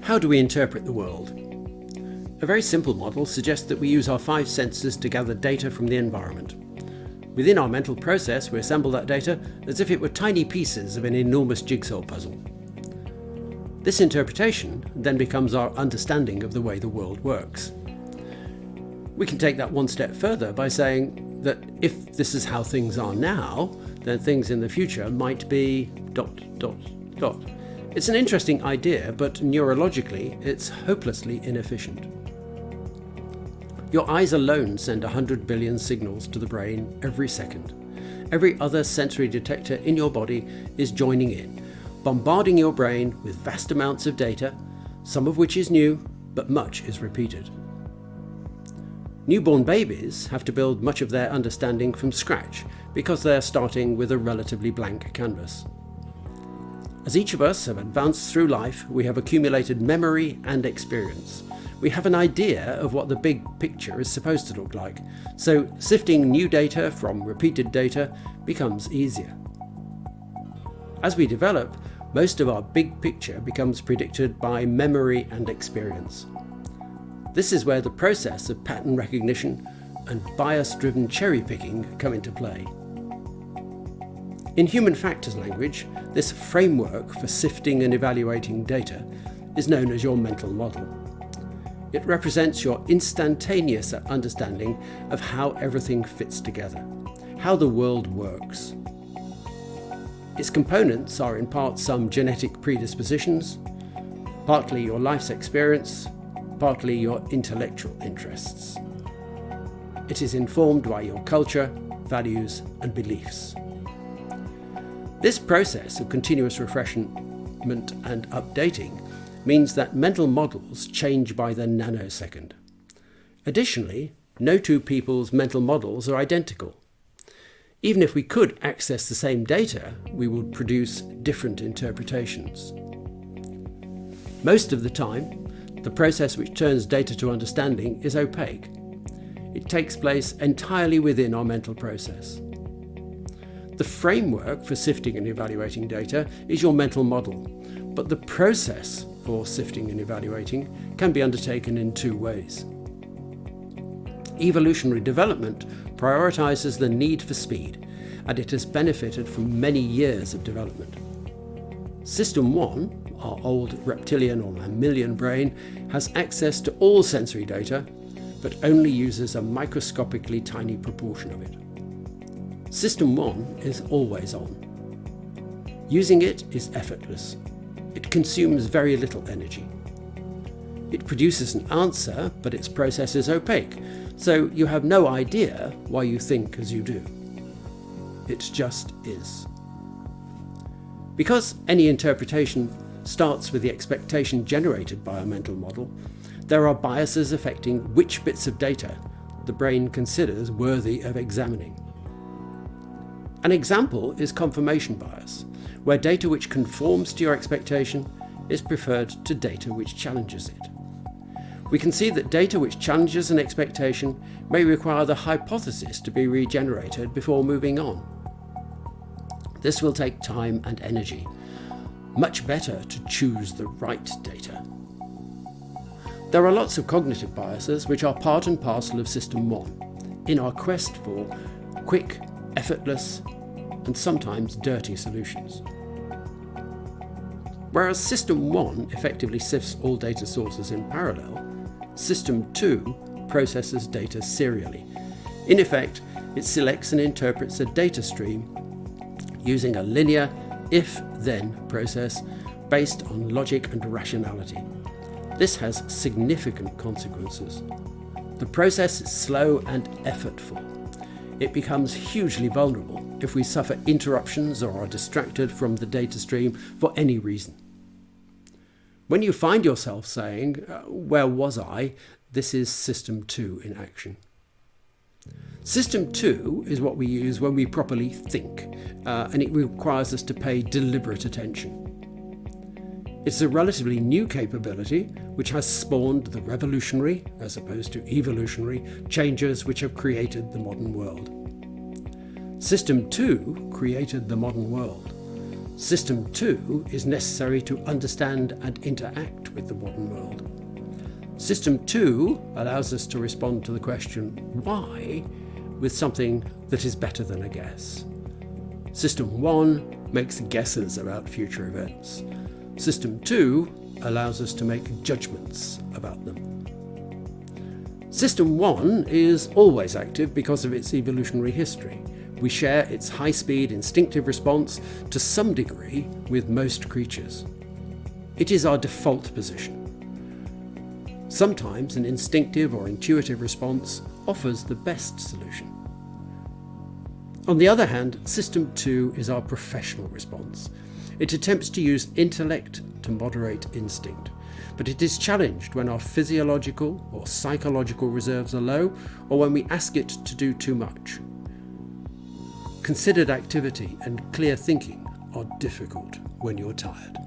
How do we interpret the world? A very simple model suggests that we use our 5 senses to gather data from the environment. Within our mental process, we assemble that data as if it were tiny pieces of an enormous jigsaw puzzle. This interpretation then becomes our understanding of the way the world works. We can take that one step further by saying that if this is how things are now, then things in the future might be ... It's an interesting idea, but neurologically it's hopelessly inefficient. Your eyes alone send 100 billion signals to the brain every second. Every other sensory detector in your body is joining in, bombarding your brain with vast amounts of data, some of which is new, but much is repeated. Newborn babies have to build much of their understanding from scratch because they are starting with a relatively blank canvas. As each of us have advanced through life, we have accumulated memory and experience. We have an idea of what the big picture is supposed to look like, so sifting new data from repeated data becomes easier. As we develop, most of our big picture becomes predicted by memory and experience. This is where the process of pattern recognition and bias-driven cherry-picking come into play. In human factors language, this framework for sifting and evaluating data is known as your mental model. It represents your instantaneous understanding of how everything fits together, how the world works. Its components are in part some genetic predispositions, partly your life's experience, partly your intellectual interests. It is informed by your culture, values, and beliefs. This process of continuous refreshment and updating means that mental models change by the nanosecond. Additionally, no two people's mental models are identical. Even if we could access the same data, we would produce different interpretations. Most of the time, the process which turns data to understanding is opaque. It takes place entirely within our mental process. The framework for sifting and evaluating data is your mental model, but the process for sifting and evaluating can be undertaken in 2 ways. Evolutionary development prioritizes the need for speed, and it has benefited from many years of development. System 1, our old reptilian or mammalian brain, has access to all sensory data, but only uses a microscopically tiny proportion of it. System 1 is always on. Using it is effortless. It consumes very little energy. It produces an answer, but its process is opaque, so you have no idea why you think as you do. It just is. Because any interpretation starts with the expectation generated by a mental model, there are biases affecting which bits of data the brain considers worthy of examining. An example is confirmation bias, where data which conforms to your expectation is preferred to data which challenges it. We can see that data which challenges an expectation may require the hypothesis to be regenerated before moving on. This will take time and energy. Much better to choose the right data. There are lots of cognitive biases which are part and parcel of System 1 in our quest for quick, effortless, and sometimes dirty solutions. Whereas System 1 effectively sifts all data sources in parallel, System 2 processes data serially. In effect, it selects and interprets a data stream using a linear if-then process based on logic and rationality. This has significant consequences. The process is slow and effortful. It becomes hugely vulnerable if we suffer interruptions or are distracted from the data stream for any reason. When you find yourself saying, "Where was I?" this is System 2 in action. System 2 is what we use when we properly think, and it requires us to pay deliberate attention. It's a relatively new capability which has spawned the revolutionary, as opposed to evolutionary, changes which have created the modern world. System 2 created the modern world. System 2 is necessary to understand and interact with the modern world. System 2 allows us to respond to the question why with something that is better than a guess. System 1 makes guesses about future events. System 2 allows us to make judgments about them. System 1 is always active because of its evolutionary history. We share its high-speed instinctive response to some degree with most creatures. It is our default position. Sometimes an instinctive or intuitive response offers the best solution. On the other hand, System 2 is our professional response. It attempts to use intellect to moderate instinct, but it is challenged when our physiological or psychological reserves are low, or when we ask it to do too much. Considered activity and clear thinking are difficult when you're tired.